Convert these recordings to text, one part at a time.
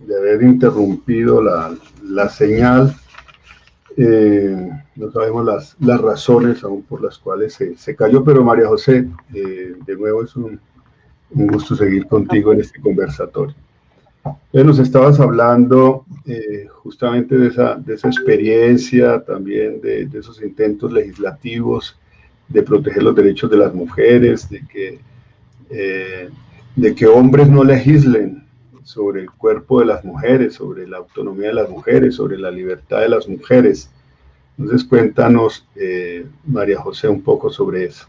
de haber interrumpido la señal. No sabemos las razones aún por las cuales se cayó, pero María José, de nuevo es un gusto seguir contigo en este conversatorio. Nos estabas hablando justamente de esa experiencia, también de esos intentos legislativos de proteger los derechos de las mujeres, de que hombres no legislen sobre el cuerpo de las mujeres, sobre la autonomía de las mujeres, sobre la libertad de las mujeres. Entonces cuéntanos, María José, un poco sobre eso.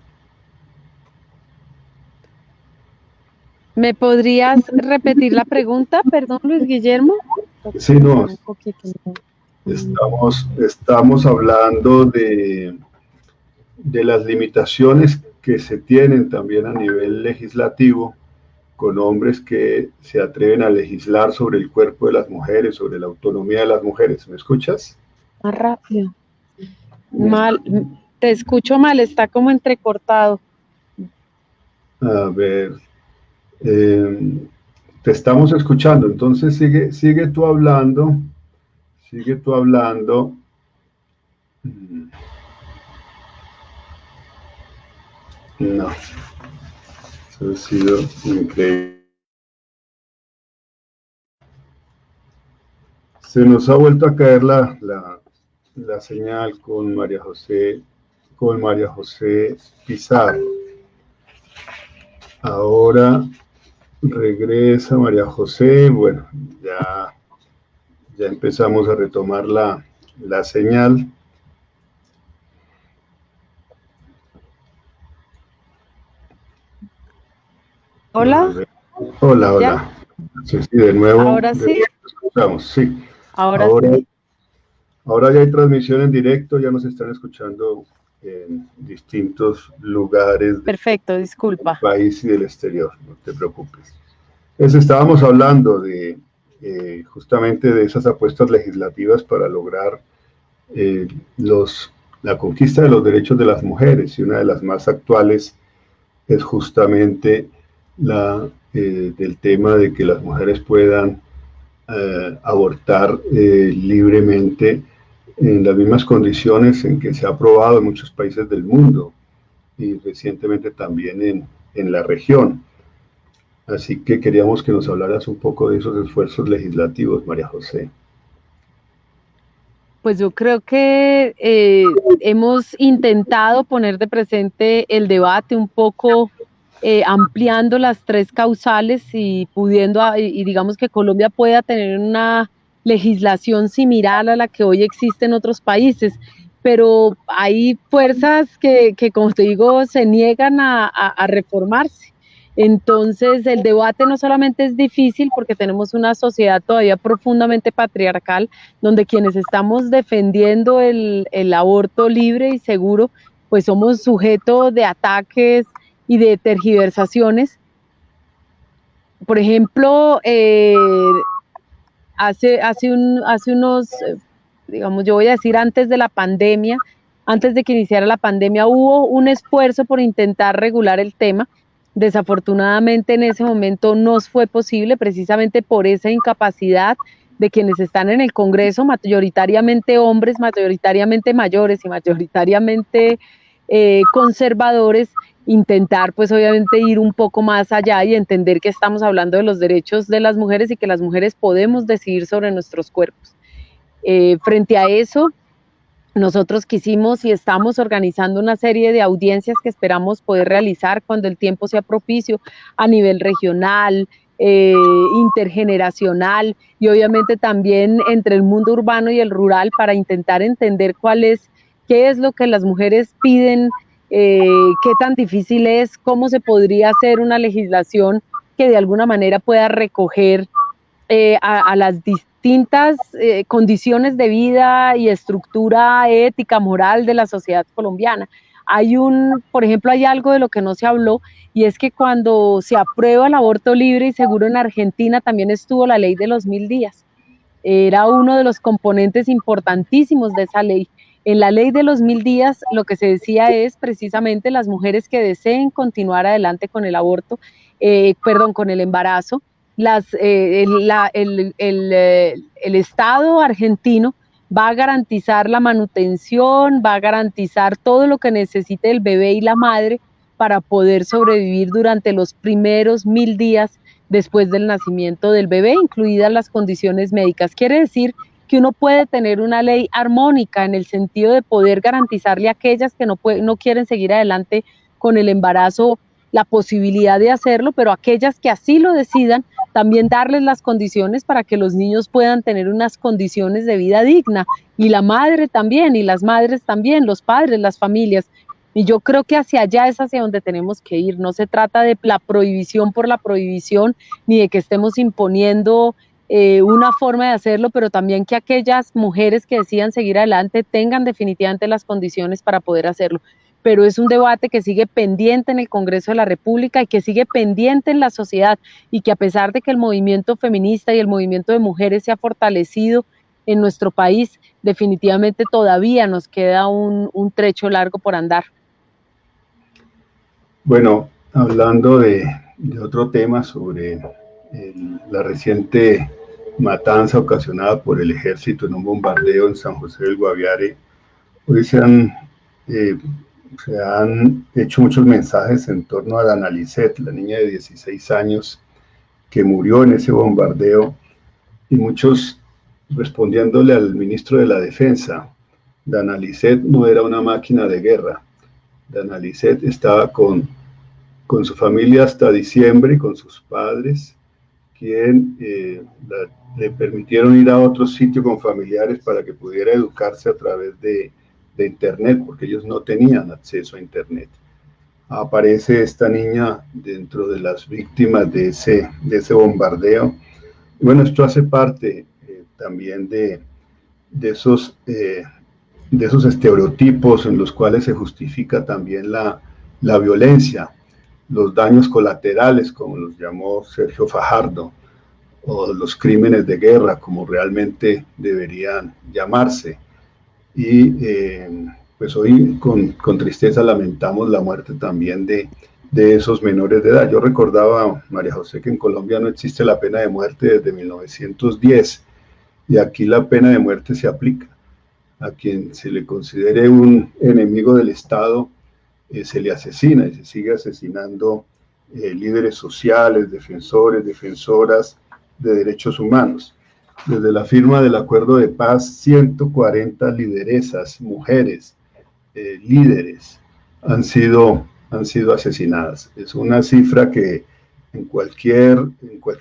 ¿Me podrías repetir la pregunta? Perdón, Luis Guillermo. Sí, no. Estamos hablando de las limitaciones que se tienen también a nivel legislativo con hombres que se atreven a legislar sobre el cuerpo de las mujeres, sobre la autonomía de las mujeres. ¿Me escuchas? Más rápido. Mal, te escucho mal, está como entrecortado. A ver, te estamos escuchando, entonces sigue tú hablando, No, eso ha sido increíble. Se nos ha vuelto a caer la señal con María José Pizarro. Ahora regresa María José. Bueno, ya empezamos a retomar la señal. Hola. Hola. Sí, de nuevo. Ahora sí. Escuchamos, sí. Ahora sí. Ahora ya hay transmisión en directo, ya nos están escuchando en distintos lugares Perfecto, disculpa. del país y del exterior, no te preocupes. Entonces estábamos hablando de justamente de esas apuestas legislativas para lograr la conquista de los derechos de las mujeres, y una de las más actuales es justamente del tema de que las mujeres puedan abortar libremente en las mismas condiciones en que se ha aprobado en muchos países del mundo y recientemente también en la región. Así que queríamos que nos hablaras un poco de esos esfuerzos legislativos, María José. Pues yo creo que hemos intentado poner de presente el debate un poco ampliando las tres causales y y digamos que Colombia pueda tener una legislación similar a la que hoy existe en otros países, pero hay fuerzas que como te digo, se niegan a reformarse. Entonces, el debate no solamente es difícil porque tenemos una sociedad todavía profundamente patriarcal, donde quienes estamos defendiendo el aborto libre y seguro, pues somos sujetos de ataques y de tergiversaciones. Por ejemplo, hace unos, digamos, yo voy a decir antes de la pandemia, antes de que iniciara la pandemia, hubo un esfuerzo por intentar regular el tema. Desafortunadamente en ese momento no fue posible, precisamente por esa incapacidad de quienes están en el Congreso, mayoritariamente hombres, mayoritariamente mayores y mayoritariamente conservadores, intentar pues obviamente ir un poco más allá y entender que estamos hablando de los derechos de las mujeres y que las mujeres podemos decidir sobre nuestros cuerpos. Frente a eso, nosotros quisimos y estamos organizando una serie de audiencias que esperamos poder realizar cuando el tiempo sea propicio a nivel regional, intergeneracional y obviamente también entre el mundo urbano y el rural para intentar entender qué es lo que las mujeres piden, qué tan difícil es, cómo se podría hacer una legislación que de alguna manera pueda recoger a las distintas condiciones de vida y estructura ética, moral de la sociedad colombiana. Por ejemplo, hay algo de lo que no se habló, y es que cuando se aprueba el aborto libre y seguro en Argentina también estuvo la ley de los 1000 días. Era uno de los componentes importantísimos de esa ley. En la ley de los 1000 días lo que se decía es precisamente las mujeres que deseen continuar adelante con el aborto, con el embarazo, el Estado argentino va a garantizar la manutención, va a garantizar todo lo que necesite el bebé y la madre para poder sobrevivir durante los primeros 1000 días después del nacimiento del bebé, incluidas las condiciones médicas. Quiere decir que uno puede tener una ley armónica en el sentido de poder garantizarle a aquellas que no quieren seguir adelante con el embarazo la posibilidad de hacerlo, pero aquellas que así lo decidan, también darles las condiciones para que los niños puedan tener unas condiciones de vida digna, y la madre también, y las madres también, los padres, las familias. Y yo creo que hacia allá es hacia donde tenemos que ir. No se trata de la prohibición por la prohibición, ni de que estemos imponiendo una forma de hacerlo, pero también que aquellas mujeres que decidan seguir adelante tengan definitivamente las condiciones para poder hacerlo. Pero es un debate que sigue pendiente en el Congreso de la República y que sigue pendiente en la sociedad, y que a pesar de que el movimiento feminista y el movimiento de mujeres se ha fortalecido en nuestro país, definitivamente todavía nos queda un trecho largo por andar. Bueno, hablando de otro tema sobre la reciente matanza ocasionada por el ejército en un bombardeo en San José del Guaviare, hoy se han hecho muchos mensajes en torno a Dana Lisset, la niña de 16 años que murió en ese bombardeo, y muchos respondiéndole al ministro de la Defensa. Dana Lisset no era una máquina de guerra. Dana Lisset estaba con su familia hasta diciembre, con sus padres, quien le permitieron ir a otro sitio con familiares para que pudiera educarse a través de internet, porque ellos no tenían acceso a internet. Aparece esta niña dentro de las víctimas de ese bombardeo. Bueno, esto hace parte también de esos estereotipos en los cuales se justifica también la violencia, los daños colaterales, como los llamó Sergio Fajardo, o los crímenes de guerra, como realmente deberían llamarse. Y pues hoy con tristeza lamentamos la muerte también de esos menores de edad. Yo recordaba, María José, que en Colombia no existe la pena de muerte desde 1910, y aquí la pena de muerte se aplica a quien se le considere un enemigo del Estado. Se le asesina, y se sigue asesinando líderes sociales, defensores, defensoras de derechos humanos. Desde la firma del acuerdo de paz, 140 lideresas, mujeres, líderes, han sido asesinadas. Es una cifra que en cualquier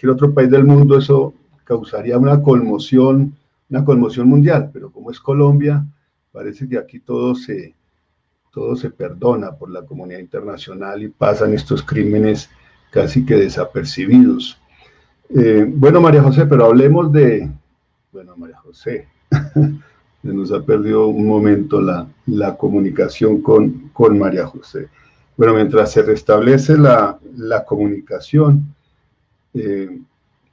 otro país del mundo eso causaría una conmoción mundial, pero como es Colombia, parece que aquí todo se perdona por la comunidad internacional y pasan estos crímenes casi que desapercibidos. Bueno, María José, pero hablemos bueno, María José, se nos ha perdido un momento la comunicación con María José. Bueno, mientras se restablece la comunicación,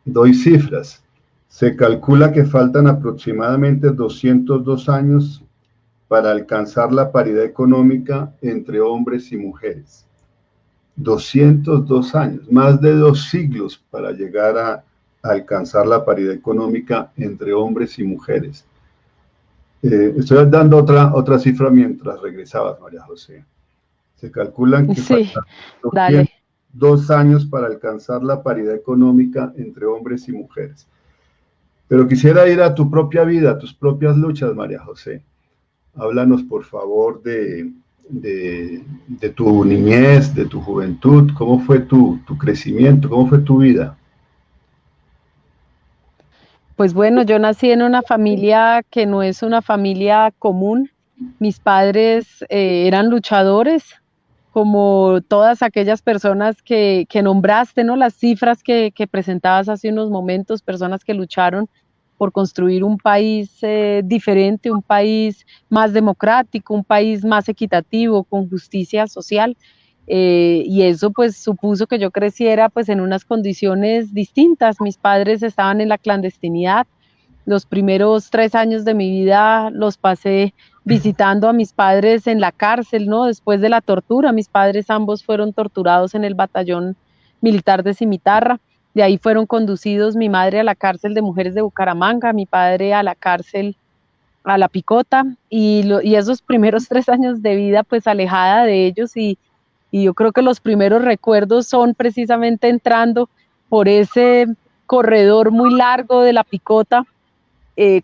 doy cifras. Se calcula que faltan aproximadamente 202 años para alcanzar la paridad económica entre hombres y mujeres. 202 años, más de 2 siglos para llegar a alcanzar la paridad económica entre hombres y mujeres. Estoy dando otra cifra mientras regresabas, María José. Se calculan que faltan 2 años para alcanzar la paridad económica entre hombres y mujeres. Pero quisiera ir a tu propia vida, a tus propias luchas, María José. Háblanos, por favor, de tu niñez, de tu juventud. ¿Cómo fue tu crecimiento? ¿Cómo fue tu vida? Pues bueno, yo nací en una familia que no es una familia común. Mis padres eran luchadores, como todas aquellas personas que nombraste, ¿no? Las cifras que presentabas hace unos momentos, personas que lucharon por construir un país diferente, un país más democrático, un país más equitativo, con justicia social. Y eso pues supuso que yo creciera pues en unas condiciones distintas. Mis padres estaban en la clandestinidad. Los primeros 3 años de mi vida los pasé visitando a mis padres en la cárcel, ¿no? Después de la tortura, mis padres ambos fueron torturados en el batallón militar de Cimitarra. De ahí fueron conducidos mi madre a la cárcel de mujeres de Bucaramanga, mi padre a la cárcel a la Picota, y esos primeros 3 años de vida pues alejada de ellos, y yo creo que los primeros recuerdos son precisamente entrando por ese corredor muy largo de la Picota,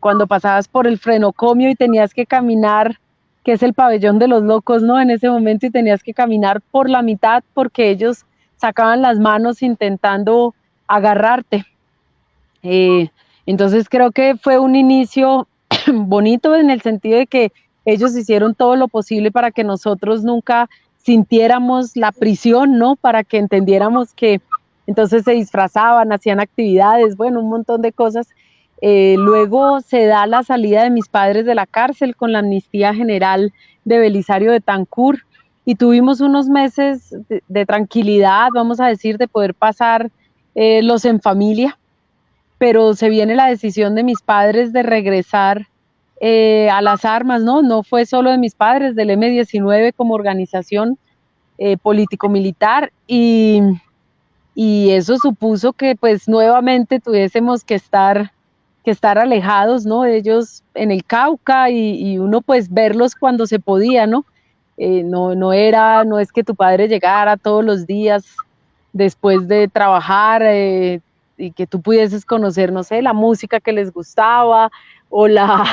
cuando pasabas por el frenocomio y tenías que caminar, que es el pabellón de los locos, ¿no? En ese momento, y tenías que caminar por la mitad porque ellos sacaban las manos intentando agarrarte. Eh, entonces creo que fue un inicio bonito en el sentido de que ellos hicieron todo lo posible para que nosotros nunca sintiéramos la prisión, ¿no? Para que entendiéramos que entonces se disfrazaban, hacían actividades, bueno, un montón de cosas. Luego se da la salida de mis padres de la cárcel con la amnistía general de Belisario de Tancur, y tuvimos unos meses de tranquilidad, vamos a decir, de poder pasar los en familia, pero se viene la decisión de mis padres de regresar a las armas, ¿no? No fue solo de mis padres, del M-19 como organización político-militar, y eso supuso que pues nuevamente tuviésemos que estar alejados, ¿no? Ellos en el Cauca, y uno pues verlos cuando se podía, ¿no? No es que tu padre llegara todos los días después de trabajar, y que tú pudieses conocer, no sé, la música que les gustaba, o la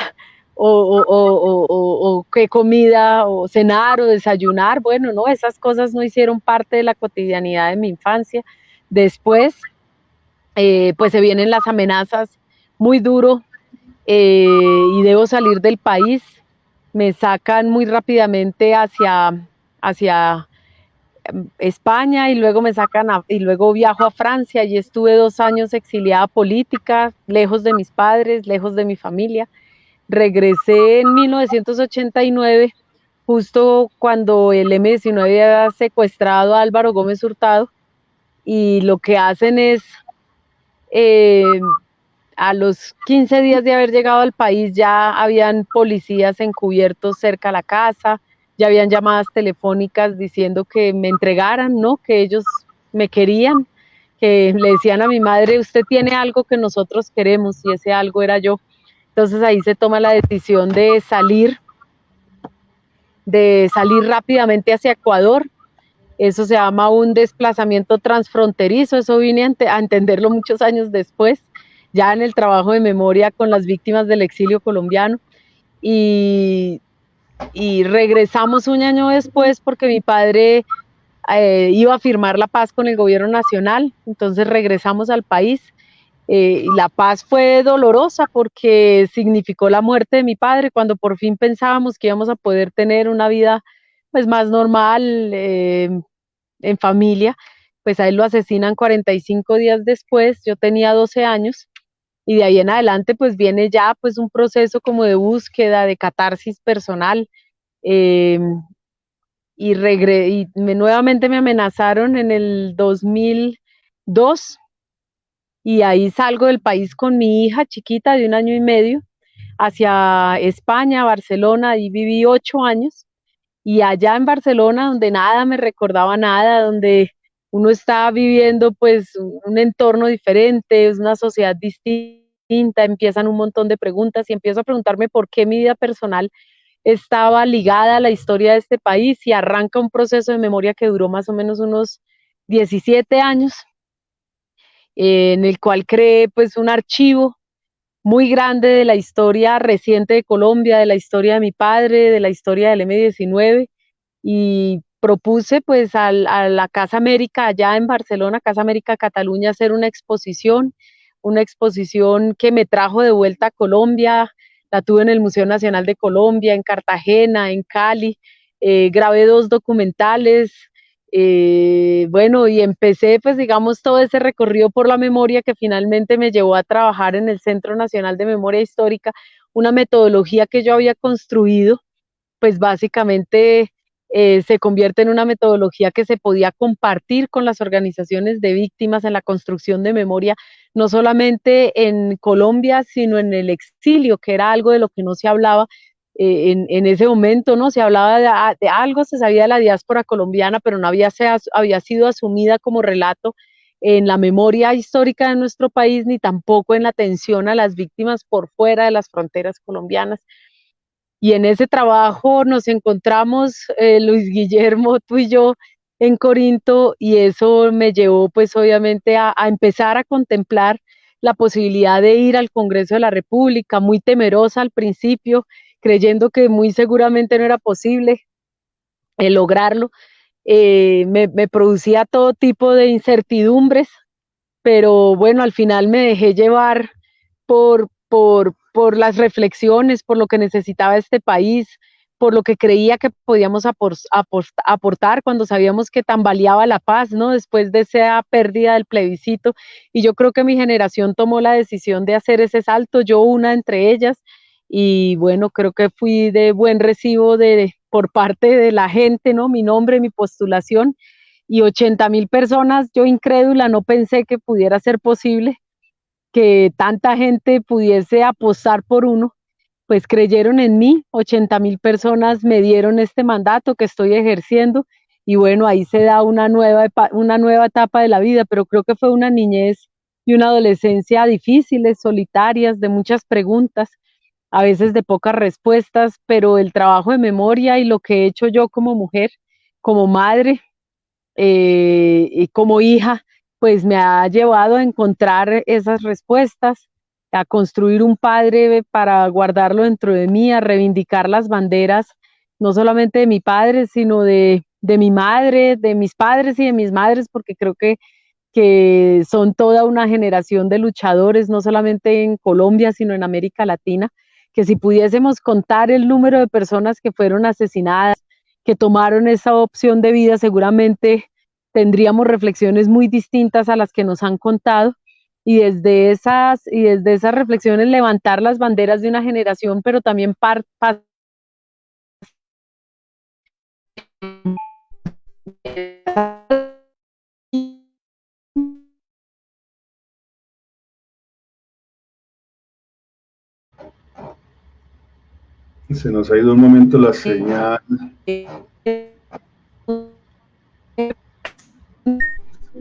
o qué comida, o cenar o desayunar. Bueno, no, esas cosas no hicieron parte de la cotidianidad de mi infancia. Después, pues se vienen las amenazas muy duro, y debo salir del país. Me sacan muy rápidamente hacia España, y luego y luego viajo a Francia, y estuve 2 años exiliada política, lejos de mis padres, lejos de mi familia. Regresé en 1989, justo cuando el M-19 había secuestrado a Álvaro Gómez Hurtado, y lo que hacen es, eh, a los 15 días de haber llegado al país, ya habían policías encubiertos cerca a la casa, ya habían llamadas telefónicas diciendo que me entregaran, ¿no? Que ellos me querían, que le decían a mi madre, usted tiene algo que nosotros queremos, y ese algo era yo. Entonces ahí se toma la decisión de salir rápidamente hacia Ecuador. Eso se llama un desplazamiento transfronterizo, eso vine a entenderlo muchos años después, ya en el trabajo de memoria con las víctimas del exilio colombiano, y, y regresamos un año después porque mi padre iba a firmar la paz con el gobierno nacional, entonces regresamos al país. Y la paz fue dolorosa porque significó la muerte de mi padre, cuando por fin pensábamos que íbamos a poder tener una vida pues más normal, en familia. Pues a él lo asesinan 45 días después, yo tenía 12 años, y de ahí en adelante pues viene ya pues un proceso como de búsqueda, de catarsis personal, eh, nuevamente me amenazaron en el 2002, y ahí salgo del país con mi hija chiquita de 1 año y medio hacia España, Barcelona, y viví 8 años. Y allá en Barcelona, donde nada me recordaba nada, donde uno estaba viviendo pues un entorno diferente, es una sociedad distinta, empiezan un montón de preguntas, y empiezo a preguntarme por qué mi vida personal estaba ligada a la historia de este país, y arranca un proceso de memoria que duró más o menos unos 17 años, en el cual creé pues un archivo muy grande de la historia reciente de Colombia, de la historia de mi padre, de la historia del M-19, y propuse pues a la Casa América allá en Barcelona, Casa América Cataluña, hacer una exposición que me trajo de vuelta a Colombia. La tuve en el Museo Nacional de Colombia, en Cartagena, en Cali. Grabé 2 documentales, bueno, y empecé pues digamos todo ese recorrido por la memoria que finalmente me llevó a trabajar en el Centro Nacional de Memoria Histórica, una metodología que yo había construido, pues básicamente se convierte en una metodología que se podía compartir con las organizaciones de víctimas en la construcción de memoria, no solamente en Colombia, sino en el exilio, que era algo de lo que no se hablaba en ese momento, ¿no? Se hablaba de algo, se sabía de la diáspora colombiana, pero no había sido asumida como relato en la memoria histórica de nuestro país, ni tampoco en la atención a las víctimas por fuera de las fronteras colombianas. Y en ese trabajo nos encontramos, Luis Guillermo, tú y yo, en Corinto, y eso me llevó pues obviamente a empezar a contemplar la posibilidad de ir al Congreso de la República, muy temerosa al principio, creyendo que muy seguramente no era posible lograrlo. Me producía todo tipo de incertidumbres, pero bueno, al final me dejé llevar por las reflexiones, por lo que necesitaba este país, por lo que creía que podíamos aportar cuando sabíamos que tambaleaba la paz, ¿no? Después de esa pérdida del plebiscito. Y yo creo que mi generación tomó la decisión de hacer ese salto, yo una entre ellas, y bueno, creo que fui de buen recibo por parte de la gente, ¿no? Mi nombre, mi postulación, y 80.000 personas, yo incrédula, no pensé que pudiera ser posible que tanta gente pudiese apostar por uno, pues creyeron en mí, 80.000 personas me dieron este mandato que estoy ejerciendo, y bueno, ahí se da una nueva etapa de la vida, pero creo que fue una niñez y una adolescencia difíciles, solitarias, de muchas preguntas, a veces de pocas respuestas, pero el trabajo de memoria y lo que he hecho yo como mujer, como madre, y como hija, pues me ha llevado a encontrar esas respuestas, a construir un padre para guardarlo dentro de mí, a reivindicar las banderas, no solamente de mi padre, sino de mi madre, de mis padres y de mis madres, porque creo que son toda una generación de luchadores, no solamente en Colombia, sino en América Latina, que si pudiésemos contar el número de personas que fueron asesinadas, que tomaron esa opción de vida, seguramente tendríamos reflexiones muy distintas a las que nos han contado, y desde esas reflexiones levantar las banderas de una generación, pero también Se nos ha ido un momento la señal.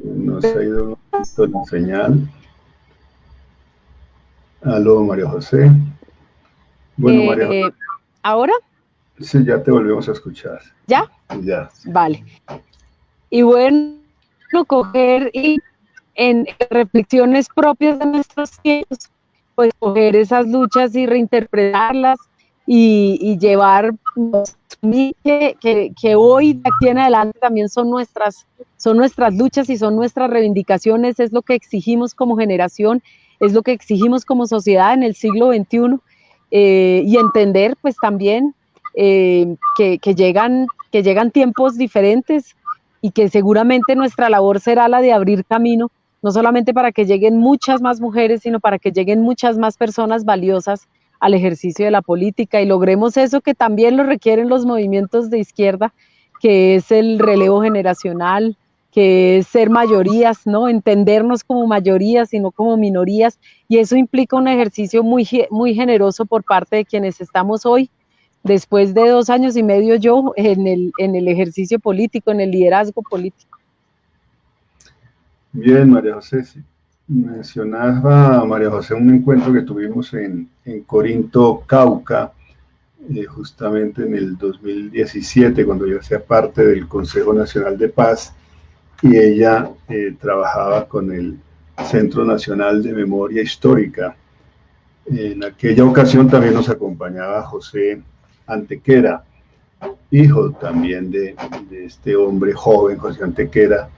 Nos ha ido un momento la señal. Aló, María José. Bueno, María José. ¿Ahora? Sí, ya te volvemos a escuchar. ¿Ya? Ya. Sí. Vale. Y bueno, coger y en reflexiones propias de nuestros tiempos, pues coger esas luchas y reinterpretarlas y llevar que hoy de aquí en adelante también son nuestras luchas y son nuestras reivindicaciones, es lo que exigimos como generación, es lo que exigimos como sociedad en el siglo XXI, y entender pues también que llegan tiempos diferentes y que seguramente nuestra labor será la de abrir camino, no solamente para que lleguen muchas más mujeres, sino para que lleguen muchas más personas valiosas al ejercicio de la política y logremos eso que también lo requieren los movimientos de izquierda, que es el relevo generacional, que es ser mayorías, ¿no? Entendernos como mayorías y no como minorías, y eso implica un ejercicio muy generoso por parte de quienes estamos hoy, después de 2 años y medio yo en el ejercicio político, en el liderazgo político. Bien, María José, sí. Mencionaba, María José, un encuentro que tuvimos en Corinto, Cauca, justamente en el 2017, cuando yo hacía parte del Consejo Nacional de Paz, y ella trabajaba con el Centro Nacional de Memoria Histórica. En aquella ocasión también nos acompañaba José Antequera, hijo también de este hombre joven, José Antequera,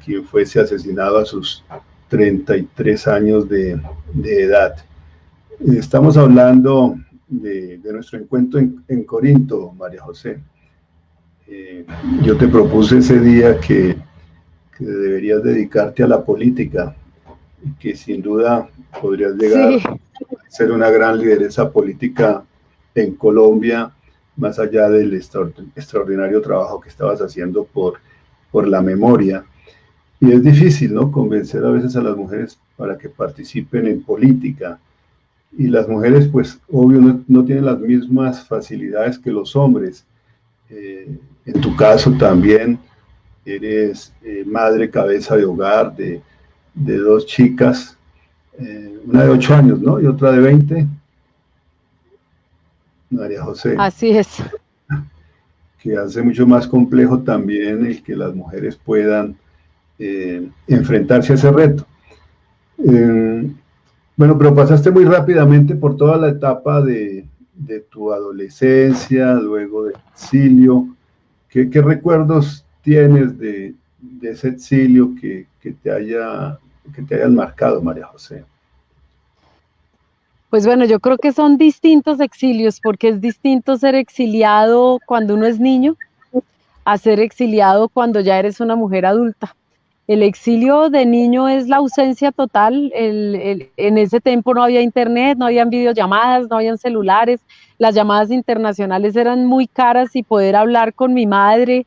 quien fuese asesinado a sus 33 años de edad. Estamos hablando de nuestro encuentro en Corinto, María José. Yo te propuse ese día que deberías dedicarte a la política y que sin duda podrías llegar a ser una gran lideresa política en Colombia, más allá del extraordinario trabajo que estabas haciendo por la memoria. Y es difícil, ¿no?, convencer a veces a las mujeres para que participen en política. Y las mujeres, pues, obvio, no tienen las mismas facilidades que los hombres. En tu caso también, eres madre cabeza de hogar de dos chicas, una de 8 años, ¿no? Y otra de 20, María José, Así es. que hace mucho más complejo también el que las mujeres puedan enfrentarse a ese reto. Eh, bueno, pero pasaste muy rápidamente por toda la etapa de tu adolescencia, luego del exilio. ¿Qué recuerdos tienes de ese exilio que te hayan marcado, María José? Pues bueno, yo creo que son distintos exilios, porque es distinto ser exiliado cuando uno es niño a ser exiliado cuando ya eres una mujer adulta. El exilio de niño es la ausencia total. En ese tiempo no había internet, no habían videollamadas, no habían celulares. Las llamadas internacionales eran muy caras y poder hablar con mi madre,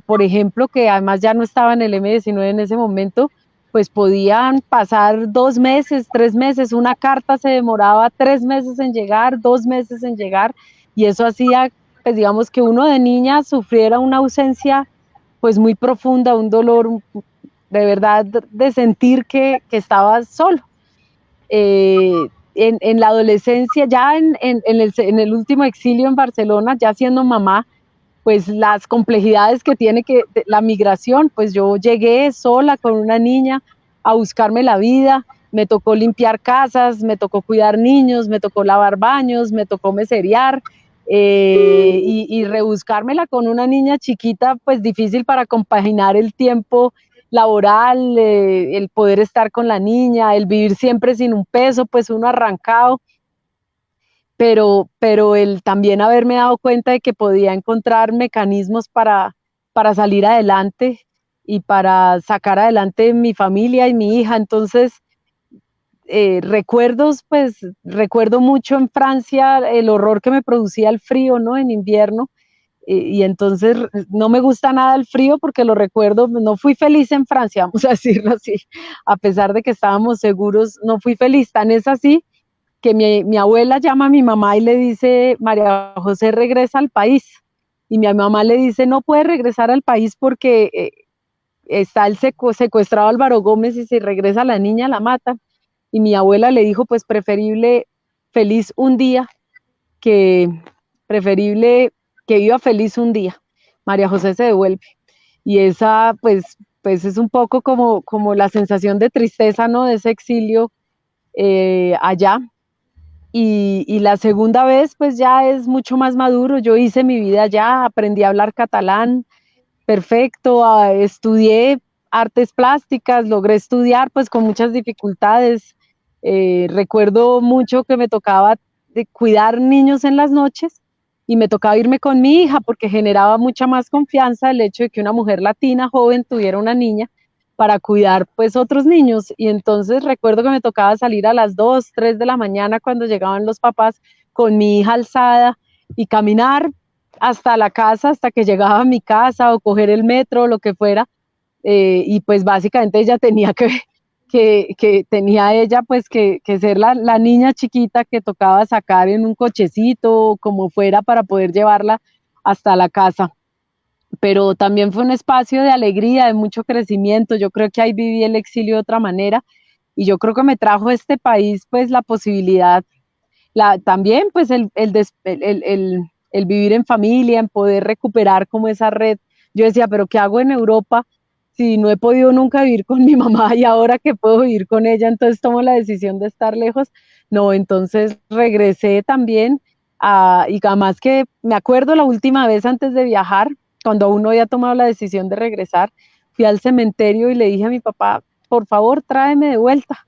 por ejemplo, que además ya no estaba en el M19 en ese momento, pues podían pasar 2 meses, 3 meses. Una carta se demoraba 3 meses en llegar, 2 meses en llegar, y eso hacía, pues digamos, que uno de niña sufriera una ausencia pues muy profunda, un dolor de verdad de sentir que estaba solo. En la adolescencia, ya en el último exilio en Barcelona, ya siendo mamá, pues las complejidades que tiene la migración, pues yo llegué sola con una niña a buscarme la vida, me tocó limpiar casas, me tocó cuidar niños, me tocó lavar baños, me tocó meserear, y rebuscármela con una niña chiquita, pues difícil para compaginar el tiempo laboral, el poder estar con la niña, el vivir siempre sin un peso, pues uno arrancado, pero el también haberme dado cuenta de que podía encontrar mecanismos para salir adelante y para sacar adelante mi familia y mi hija. Entonces, recuerdos, pues recuerdo mucho en Francia el horror que me producía el frío, ¿no? En invierno. Y entonces no me gusta nada el frío porque lo recuerdo, no fui feliz en Francia, vamos a decirlo así, a pesar de que estábamos seguros, no fui feliz. Tan es así que mi abuela llama a mi mamá y le dice: María José regresa al país. Y mi mamá le dice: no puede regresar al país porque está el secuestrado Álvaro Gómez, y si regresa la niña la matan. Y mi abuela le dijo: pues preferible feliz un día que preferible que viva feliz un día. María José se devuelve. Y esa pues es un poco como la sensación de tristeza, ¿no? De ese exilio allá. Y la segunda vez, pues ya es mucho más maduro. Yo hice mi vida allá, aprendí a hablar catalán perfecto, estudié artes plásticas, logré estudiar pues con muchas dificultades. Recuerdo mucho que me tocaba de cuidar niños en las noches y me tocaba irme con mi hija porque generaba mucha más confianza el hecho de que una mujer latina joven tuviera una niña para cuidar pues otros niños. Y entonces recuerdo que me tocaba salir a las 2, 3 de la mañana cuando llegaban los papás con mi hija alzada y caminar hasta la casa, hasta que llegaba a mi casa, o coger el metro, o lo que fuera. Y pues básicamente ella tenía que tenía ella pues que ser la niña chiquita que tocaba sacar en un cochecito, como fuera, para poder llevarla hasta la casa. Pero también fue un espacio de alegría, de mucho crecimiento. Yo creo que ahí viví el exilio de otra manera, y yo creo que me trajo a este país pues la posibilidad, también pues el vivir en familia, en poder recuperar como esa red. Yo decía: pero ¿qué hago en Europa si no he podido nunca vivir con mi mamá, y ahora que puedo vivir con ella, entonces tomo la decisión de estar lejos? No, entonces regresé también, y además que me acuerdo la última vez antes de viajar, cuando aún no había tomado la decisión de regresar, fui al cementerio y le dije a mi papá: por favor, tráeme de vuelta.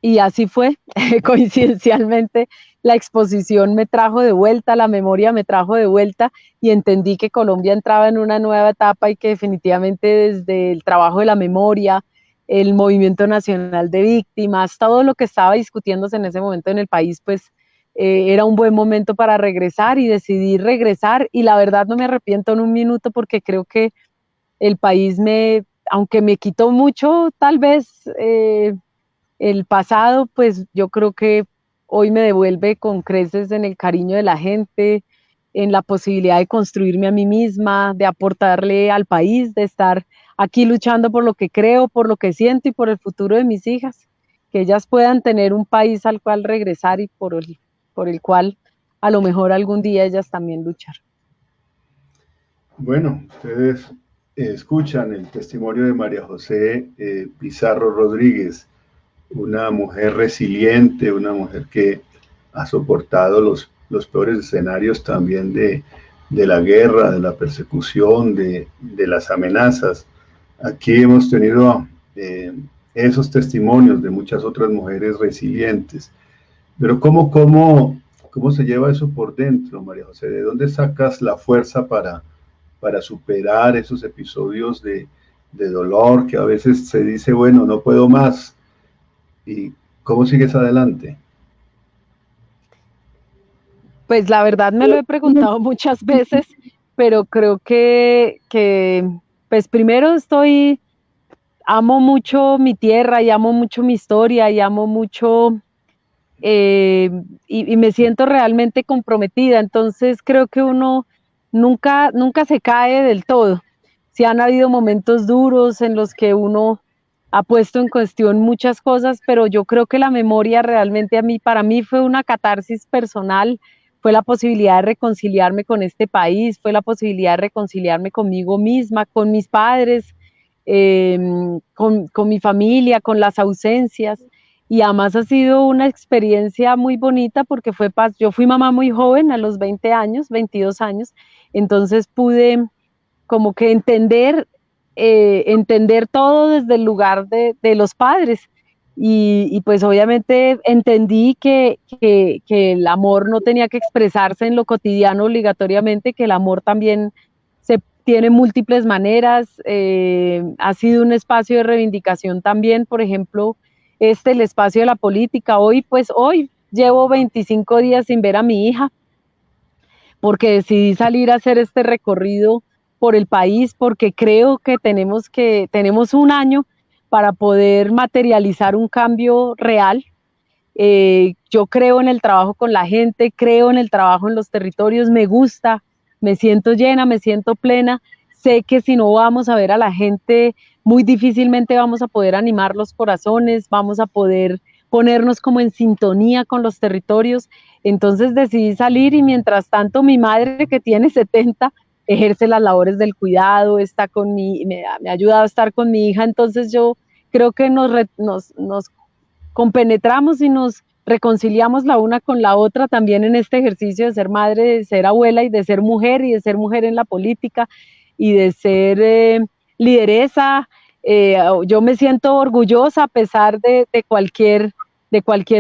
Y así fue. Coincidencialmente la exposición me trajo de vuelta, la memoria me trajo de vuelta, y entendí que Colombia entraba en una nueva etapa, y que definitivamente desde el trabajo de la memoria, el movimiento nacional de víctimas, todo lo que estaba discutiéndose en ese momento en el país, pues era un buen momento para regresar, y decidí regresar, y la verdad no me arrepiento en un minuto, porque creo que el país aunque me quitó mucho, tal vez el pasado, pues yo creo que hoy me devuelve con creces en el cariño de la gente, en la posibilidad de construirme a mí misma, de aportarle al país, de estar aquí luchando por lo que creo, por lo que siento y por el futuro de mis hijas, que ellas puedan tener un país al cual regresar y por el cual a lo mejor algún día ellas también luchar. Bueno, ustedes escuchan el testimonio de María José Pizarro Rodríguez, una mujer resiliente, una mujer que ha soportado los peores escenarios también de la guerra, de la persecución, de las amenazas. Aquí hemos tenido esos testimonios de muchas otras mujeres resilientes. Pero ¿cómo se lleva eso por dentro, María José? ¿De dónde sacas la fuerza para superar esos episodios de dolor que a veces se dice, bueno, no puedo más? ¿Y cómo sigues adelante? Pues la verdad me lo he preguntado muchas veces, pero creo que pues primero amo mucho mi tierra y amo mucho mi historia y amo mucho eh, y me siento realmente comprometida. Entonces creo que uno nunca se cae del todo. Sí han habido momentos duros en los que uno ha puesto en cuestión muchas cosas, pero yo creo que la memoria realmente para mí fue una catarsis personal, fue la posibilidad de reconciliarme con este país, fue la posibilidad de reconciliarme conmigo misma, con mis padres, eh, con mi familia, con las ausencias. Y además ha sido una experiencia muy bonita porque yo fui mamá muy joven, a los 20 años, 22 años, entonces pude como que entender todo desde el lugar de los padres. Y pues obviamente entendí que el amor no tenía que expresarse en lo cotidiano obligatoriamente, que el amor también se tiene múltiples maneras. Ha sido un espacio de reivindicación también, por ejemplo, el espacio de la política. Hoy llevo 25 días sin ver a mi hija porque decidí salir a hacer este recorrido por el país, porque creo que tenemos un año para poder materializar un cambio real. Yo creo en el trabajo con la gente, creo en el trabajo en los territorios, me gusta, me siento llena, me siento plena. Sé que si no vamos a ver a la gente, muy difícilmente vamos a poder animar los corazones, vamos a poder ponernos como en sintonía con los territorios. Entonces decidí salir y mientras tanto mi madre, que tiene 70, ejerce las labores del cuidado, me ha ayudado a estar con mi hija. Entonces yo creo que nos compenetramos y nos reconciliamos la una con la otra también en este ejercicio de ser madre, de ser abuela y de ser mujer, y de ser mujer en la política y de ser lideresa. Yo me siento orgullosa a pesar de cualquier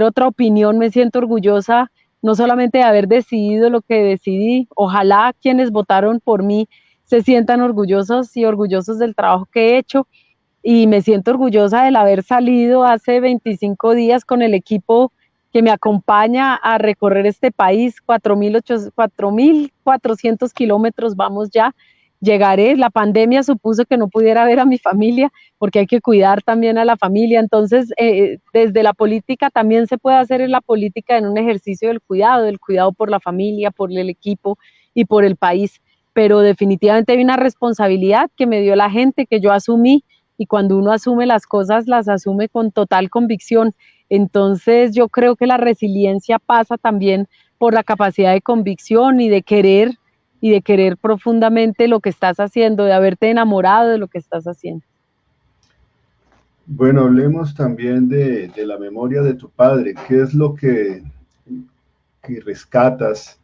otra opinión, me siento orgullosa no solamente de haber decidido lo que decidí, ojalá quienes votaron por mí se sientan orgullosos y orgullosos del trabajo que he hecho, y me siento orgullosa del haber salido hace 25 días con el equipo que me acompaña a recorrer este país, 4.400 kilómetros vamos ya, llegaré. La pandemia supuso que no pudiera ver a mi familia porque hay que cuidar también a la familia, entonces desde la política también se puede hacer en la política en un ejercicio del cuidado por la familia, por el equipo y por el país, pero definitivamente hay una responsabilidad que me dio la gente, que yo asumí, y cuando uno asume las cosas, las asume con total convicción. Entonces yo creo que la resiliencia pasa también por la capacidad de convicción y de querer profundamente lo que estás haciendo, de haberte enamorado de lo que estás haciendo. Bueno, hablemos también de la memoria de tu padre. ¿Qué es lo que rescatas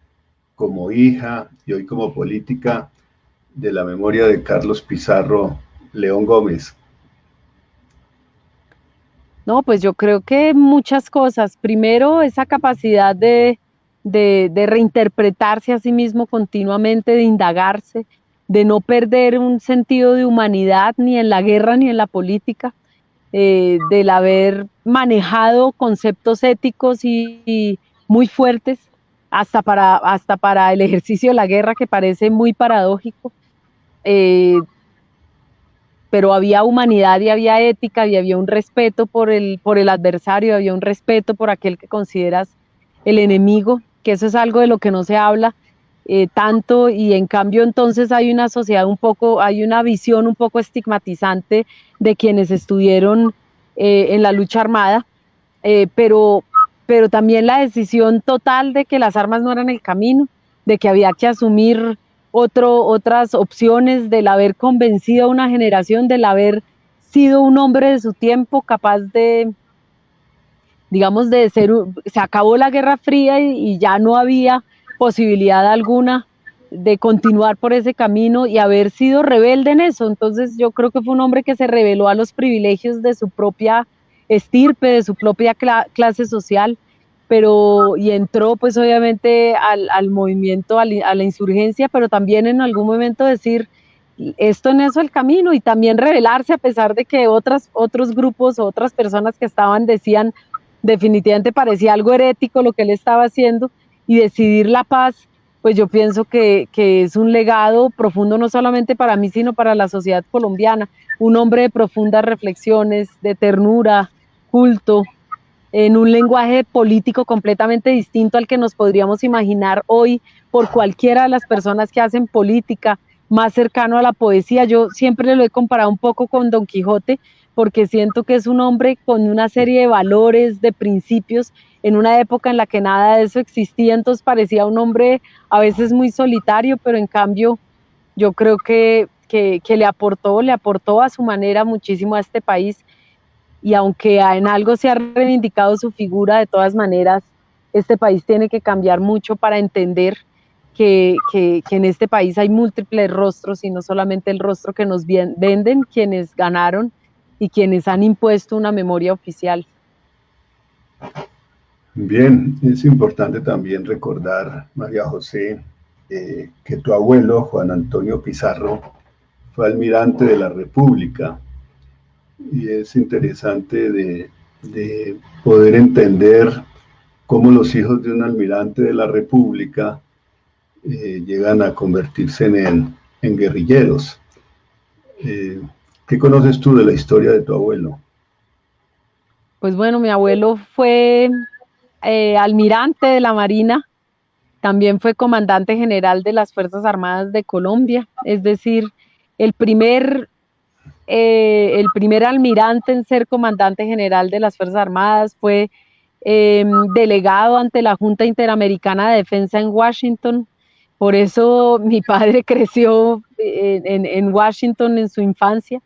como hija y hoy como política de la memoria de Carlos Pizarro León Gómez? No, pues yo creo que muchas cosas. Primero, esa capacidad de reinterpretarse a sí mismo continuamente, de indagarse, de no perder un sentido de humanidad ni en la guerra ni en la política, del haber manejado conceptos éticos y muy fuertes hasta para el ejercicio de la guerra, que parece muy paradójico. Eh, pero había humanidad y había ética y había un respeto por el adversario, había un respeto por aquel que consideras el enemigo, que eso es algo de lo que no se habla. tanto, y en cambio entonces hay una sociedad hay una visión un poco estigmatizante de quienes estuvieron en la lucha armada, pero también la decisión total de que las armas no eran el camino, de que había que asumir otras opciones, del haber convencido a una generación, del haber sido un hombre de su tiempo, capaz de, digamos, se acabó la Guerra Fría y ya no había posibilidad alguna de continuar por ese camino y haber sido rebelde en eso. Entonces yo creo que fue un hombre que se rebeló a los privilegios de su propia estirpe, de su propia clase social, y entró pues obviamente al movimiento, a la insurgencia, pero también en algún momento decir, esto no es el camino, y también rebelarse a pesar de que otros grupos o otras personas que estaban decían, definitivamente parecía algo herético lo que él estaba haciendo, y decidir la paz. Pues yo pienso que es un legado profundo no solamente para mí, sino para la sociedad colombiana. Un hombre de profundas reflexiones, de ternura, culto, en un lenguaje político completamente distinto al que nos podríamos imaginar hoy por cualquiera de las personas que hacen política, más cercano a la poesía. Yo siempre lo he comparado un poco con Don Quijote, porque siento que es un hombre con una serie de valores, de principios, en una época en la que nada de eso existía, entonces parecía un hombre a veces muy solitario, pero en cambio yo creo que le aportó a su manera muchísimo a este país, y aunque en algo se ha reivindicado su figura, de todas maneras, este país tiene que cambiar mucho para entender que en este país hay múltiples rostros y no solamente el rostro que nos venden quienes ganaron y quienes han impuesto una memoria oficial. Bien, es importante también recordar, María José, que tu abuelo, Juan Antonio Pizarro, fue almirante de la República, y es interesante de poder entender cómo los hijos de un almirante de la República llegan a convertirse en guerrilleros. ¿Qué conoces tú de la historia de tu abuelo? Pues bueno, mi abuelo fue almirante de la Marina, también fue comandante general de las Fuerzas Armadas de Colombia, es decir, el primer almirante en ser comandante general de las Fuerzas Armadas, fue delegado ante la Junta Interamericana de Defensa en Washington. Por eso mi padre creció en Washington en su infancia.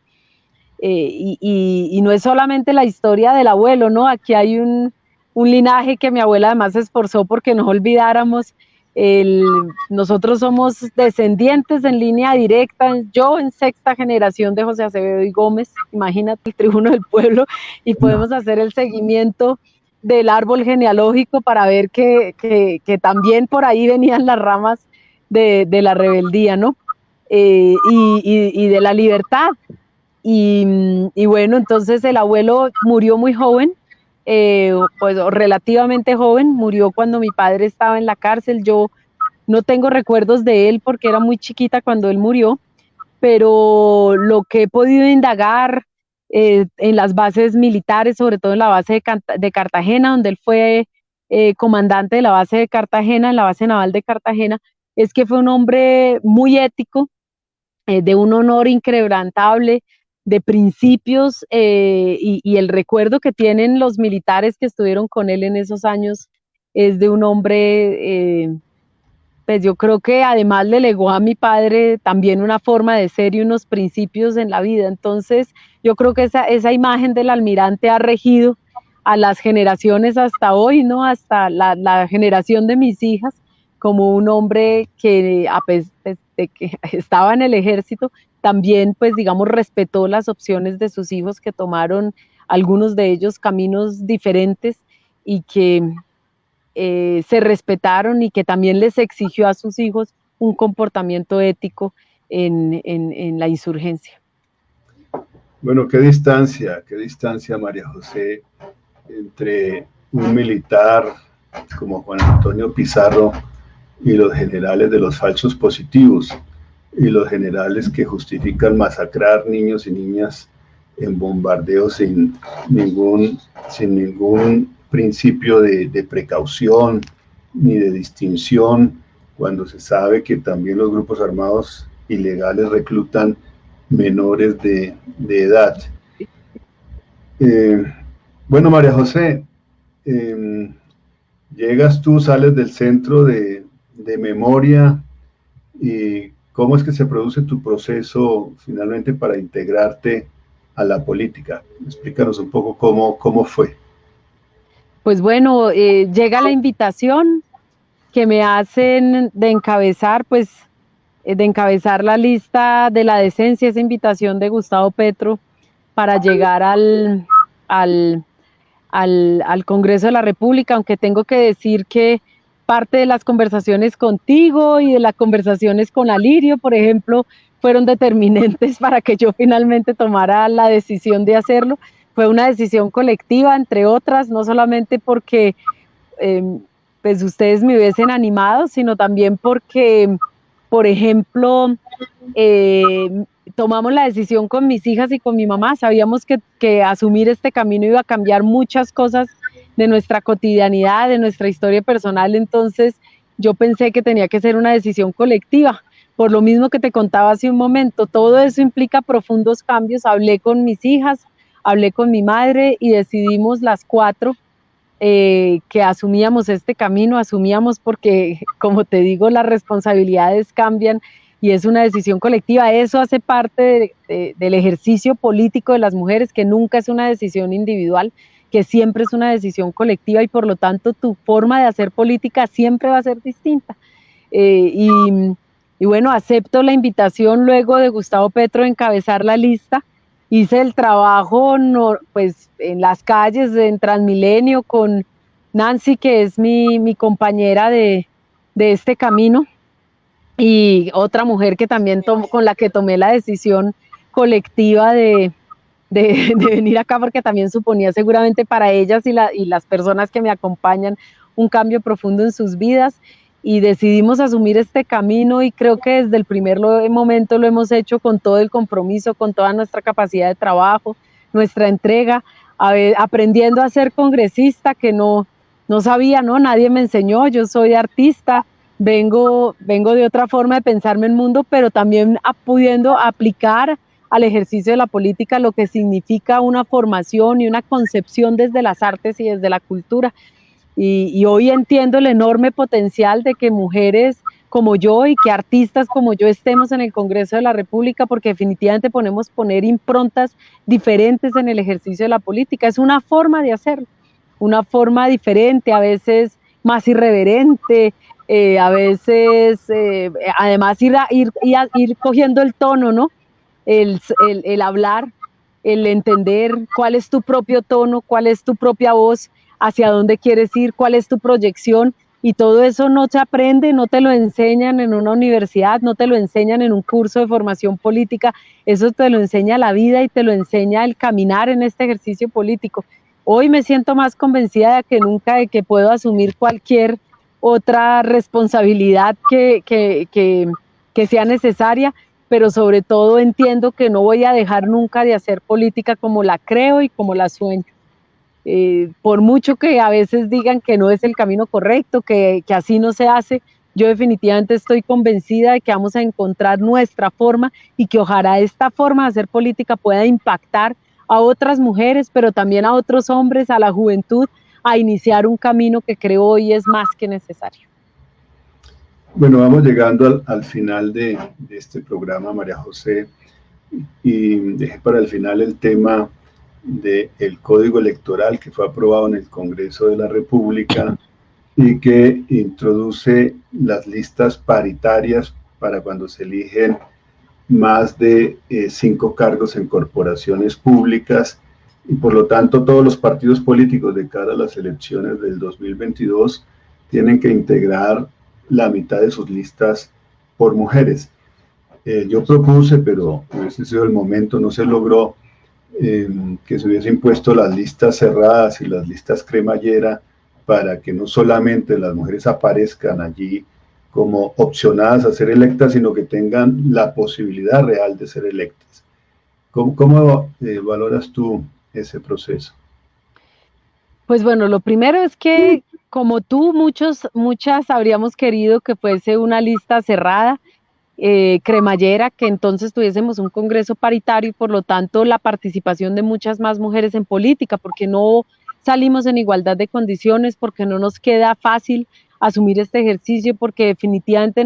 Y no es solamente la historia del abuelo, ¿no? Aquí hay un linaje que mi abuela además se esforzó porque no olvidáramos. Nosotros somos descendientes en línea directa, yo en sexta generación de José Acevedo y Gómez, imagínate, el tribuno del pueblo, y podemos hacer el seguimiento del árbol genealógico para ver que también por ahí venían las ramas de la rebeldía, ¿no? Y de la libertad. Y bueno, entonces el abuelo murió muy joven, pues relativamente joven, murió cuando mi padre estaba en la cárcel. Yo no tengo recuerdos de él porque era muy chiquita cuando él murió, pero lo que he podido indagar en las bases militares, sobre todo en la base de Cartagena, donde él fue comandante de la base de Cartagena, en la base naval de Cartagena, es que fue un hombre muy ético, de un honor inquebrantable, de principios, y el recuerdo que tienen los militares que estuvieron con él en esos años es de un hombre, pues yo creo que además le legó a mi padre también una forma de ser y unos principios en la vida. Entonces yo creo que esa imagen del almirante ha regido a las generaciones hasta hoy, ¿no? Hasta la generación de mis hijas, como un hombre que a pesar de que estaba en el ejército, también pues digamos respetó las opciones de sus hijos, que tomaron algunos de ellos caminos diferentes y que se respetaron, y que también les exigió a sus hijos un comportamiento ético en la insurgencia. Bueno, qué distancia, María José, entre un militar como Juan Antonio Pizarro y los generales de los falsos positivos, y los generales que justifican masacrar niños y niñas en bombardeos sin ningún principio de precaución ni de distinción, cuando se sabe que también los grupos armados ilegales reclutan menores de edad. Bueno, María José, llegas tú, sales del centro de memoria, y cómo es que se produce tu proceso finalmente para integrarte a la política. Explícanos un poco cómo fue. Pues bueno, llega la invitación que me hacen de encabezar, de encabezar la lista de la decencia, esa invitación de Gustavo Petro para llegar al Congreso de la República, aunque tengo que decir que parte de las conversaciones contigo y de las conversaciones con Alirio, por ejemplo, fueron determinantes para que yo finalmente tomara la decisión de hacerlo. Fue una decisión colectiva, entre otras, no solamente porque pues ustedes me hubiesen animado, sino también porque, por ejemplo, tomamos la decisión con mis hijas y con mi mamá. Sabíamos que asumir este camino iba a cambiar muchas cosas de nuestra cotidianidad, de nuestra historia personal. Entonces yo pensé que tenía que ser una decisión colectiva. Por lo mismo que te contaba hace un momento, todo eso implica profundos cambios. Hablé con mis hijas, hablé con mi madre y decidimos las cuatro que asumíamos este camino, asumíamos porque, como te digo, las responsabilidades cambian y es una decisión colectiva. Eso hace parte del ejercicio político de las mujeres, que nunca es una decisión individual, que siempre es una decisión colectiva y por lo tanto tu forma de hacer política siempre va a ser distinta. Y bueno, acepto la invitación luego de Gustavo Petro encabezar la lista. Hice el trabajo pues, en las calles en Transmilenio con Nancy, que es mi compañera de este camino, y otra mujer que también con la que tomé la decisión colectiva de venir acá, porque también suponía seguramente para ellas y las personas que me acompañan un cambio profundo en sus vidas, y decidimos asumir este camino y creo que desde el primer momento lo hemos hecho con todo el compromiso, con toda nuestra capacidad de trabajo, nuestra entrega, aprendiendo a ser congresista, que no sabía, ¿no? Nadie me enseñó. Yo soy artista, vengo de otra forma de pensarme el mundo, pero también pudiendo aplicar al ejercicio de la política lo que significa una formación y una concepción desde las artes y desde la cultura. Y hoy entiendo el enorme potencial de que mujeres como yo y que artistas como yo estemos en el Congreso de la República, porque definitivamente poner improntas diferentes en el ejercicio de la política. Es una forma de hacerlo, una forma diferente, a veces más irreverente, a veces además ir cogiendo el tono, ¿no? El hablar, el entender cuál es tu propio tono, cuál es tu propia voz, hacia dónde quieres ir, cuál es tu proyección, y todo eso no se aprende, no te lo enseñan en una universidad, no te lo enseñan en un curso de formación política, eso te lo enseña la vida y te lo enseña el caminar en este ejercicio político. Hoy me siento más convencida que nunca de que puedo asumir cualquier otra responsabilidad que sea necesaria, pero sobre todo entiendo que no voy a dejar nunca de hacer política como la creo y como la sueño. Por mucho que a veces digan que no es el camino correcto, que así no se hace, yo definitivamente estoy convencida de que vamos a encontrar nuestra forma y que ojalá esta forma de hacer política pueda impactar a otras mujeres, pero también a otros hombres, a la juventud, a iniciar un camino que creo hoy es más que necesario. Bueno, vamos llegando al final de este programa, María José, y dejé para el final el tema del Código Electoral que fue aprobado en el Congreso de la República y que introduce las listas paritarias para cuando se eligen más de 5 cargos en corporaciones públicas, y por lo tanto todos los partidos políticos de cara a las elecciones del 2022 tienen que integrar la mitad de sus listas por mujeres. Yo propuse, pero ese ha sido el momento, no se logró, que se hubiese impuesto las listas cerradas y las listas cremallera para que no solamente las mujeres aparezcan allí como opcionadas a ser electas, sino que tengan la posibilidad real de ser electas. ¿Cómo valoras tú ese proceso? Pues bueno, lo primero es que como tú, muchas habríamos querido que fuese una lista cerrada, cremallera, que entonces tuviésemos un congreso paritario y por lo tanto la participación de muchas más mujeres en política, porque no salimos en igualdad de condiciones, porque no nos queda fácil asumir este ejercicio, porque definitivamente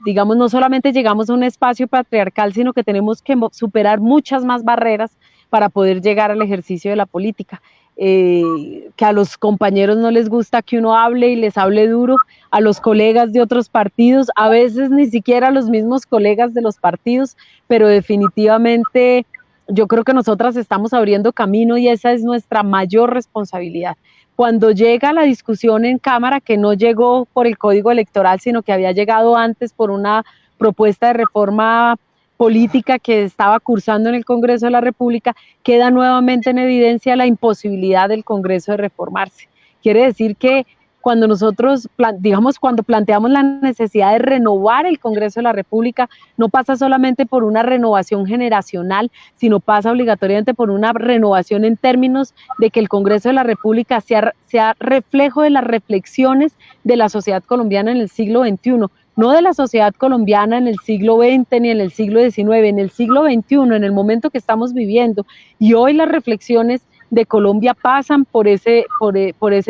digamos, no solamente llegamos a un espacio patriarcal, sino que tenemos que superar muchas más barreras para poder llegar al ejercicio de la política. Que a los compañeros no les gusta que uno hable y les hable duro, a los colegas de otros partidos, a veces ni siquiera a los mismos colegas de los partidos, pero definitivamente yo creo que nosotras estamos abriendo camino y esa es nuestra mayor responsabilidad. Cuando llega la discusión en Cámara, que no llegó por el Código Electoral, sino que había llegado antes por una propuesta de reforma política que estaba cursando en el Congreso de la República, queda nuevamente en evidencia la imposibilidad del Congreso de reformarse. Quiere decir que cuando nosotros, digamos, cuando planteamos la necesidad de renovar el Congreso de la República, no pasa solamente por una renovación generacional, sino pasa obligatoriamente por una renovación en términos de que el Congreso de la República sea reflejo de las reflexiones de la sociedad colombiana en el siglo XXI, no de la sociedad colombiana en el siglo XX ni en el siglo XIX, en el siglo XXI, en el momento que estamos viviendo. Y hoy las reflexiones de Colombia pasan por ese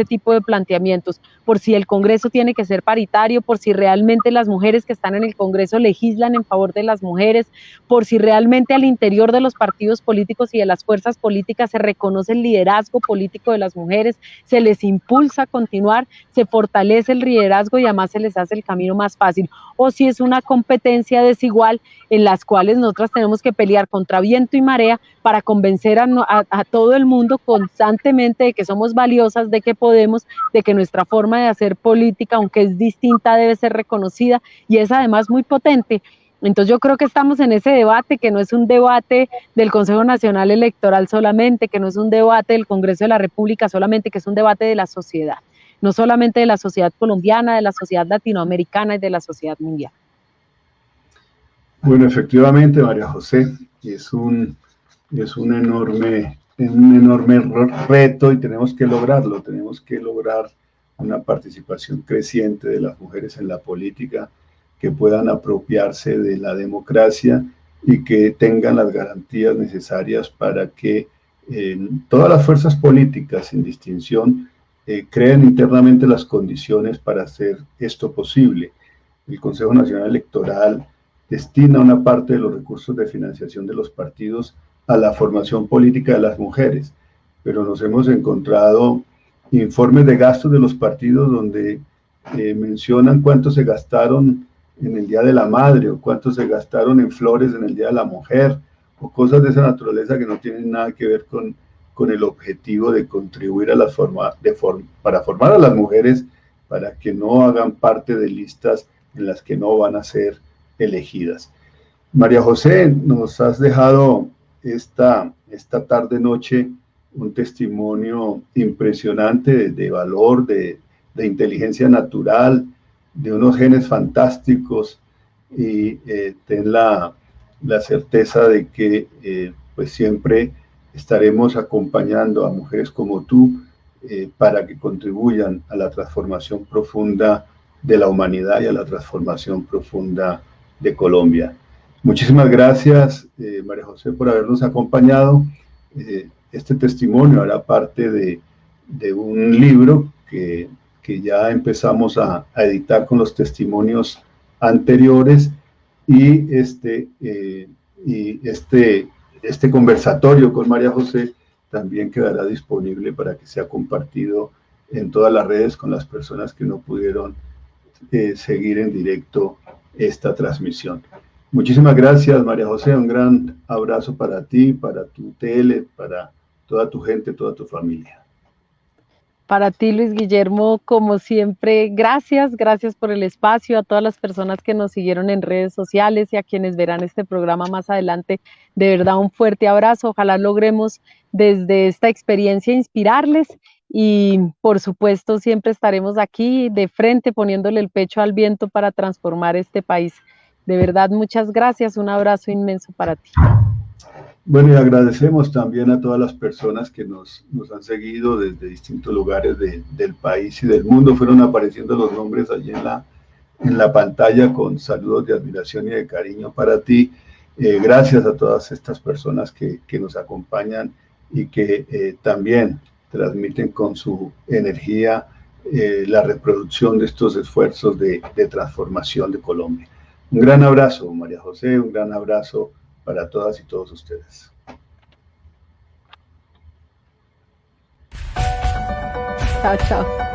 tipo de planteamientos, por si el Congreso tiene que ser paritario, por si realmente las mujeres que están en el Congreso legislan en favor de las mujeres, por si realmente al interior de los partidos políticos y de las fuerzas políticas se reconoce el liderazgo político de las mujeres, se les impulsa a continuar, se fortalece el liderazgo y además se les hace el camino más fácil, o si es una competencia desigual en las cuales nosotras tenemos que pelear contra viento y marea para convencer a todo el mundo constantemente de que somos valiosas, de que podemos, de que nuestra forma de hacer política, aunque es distinta, debe ser reconocida y es además muy potente. Entonces yo creo que estamos en ese debate, que no es un debate del Consejo Nacional Electoral solamente, que no es un debate del Congreso de la República solamente, que es un debate de la sociedad, no solamente de la sociedad colombiana, de la sociedad latinoamericana y de la sociedad mundial. Bueno, efectivamente, María José, es un enorme reto y tenemos que lograrlo, tenemos que lograr una participación creciente de las mujeres en la política, que puedan apropiarse de la democracia y que tengan las garantías necesarias para que todas las fuerzas políticas, sin distinción, creen internamente las condiciones para hacer esto posible. El Consejo Nacional Electoral destina una parte de los recursos de financiación de los partidos a la formación política de las mujeres, pero nos hemos encontrado informes de gastos de los partidos donde mencionan cuánto se gastaron en el Día de la Madre o cuánto se gastaron en flores en el Día de la Mujer o cosas de esa naturaleza que no tienen nada que ver con el objetivo de contribuir a para formar a las mujeres para que no hagan parte de listas en las que no van a ser elegidas. María José, nos has dejado esta tarde-noche un testimonio impresionante de valor, de inteligencia natural, de unos genes fantásticos y ten la certeza de que pues siempre estaremos acompañando a mujeres como tú para que contribuyan a la transformación profunda de la humanidad y a la transformación profunda de Colombia. Muchísimas gracias, María José, por habernos acompañado. Este testimonio hará parte de un libro que ya empezamos a editar con los testimonios anteriores y este conversatorio con María José también quedará disponible para que sea compartido en todas las redes con las personas que no pudieron seguir en directo esta transmisión. Muchísimas gracias, María José. Un gran abrazo para ti, para tu tele, para toda tu gente, toda tu familia. Para ti, Luis Guillermo, como siempre, gracias por el espacio, a todas las personas que nos siguieron en redes sociales y a quienes verán este programa más adelante. De verdad, un fuerte abrazo. Ojalá logremos desde esta experiencia inspirarles y, por supuesto, siempre estaremos aquí de frente poniéndole el pecho al viento para transformar este país. De verdad, muchas gracias. Un abrazo inmenso para ti. Bueno, y agradecemos también a todas las personas que nos han seguido desde distintos lugares del país y del mundo. Fueron apareciendo los nombres allí en la pantalla con saludos de admiración y de cariño para ti. Gracias a todas estas personas que nos acompañan y que también transmiten con su energía la reproducción de estos esfuerzos de transformación de Colombia. Un gran abrazo, María José, un gran abrazo para todas y todos ustedes. Chao, chao.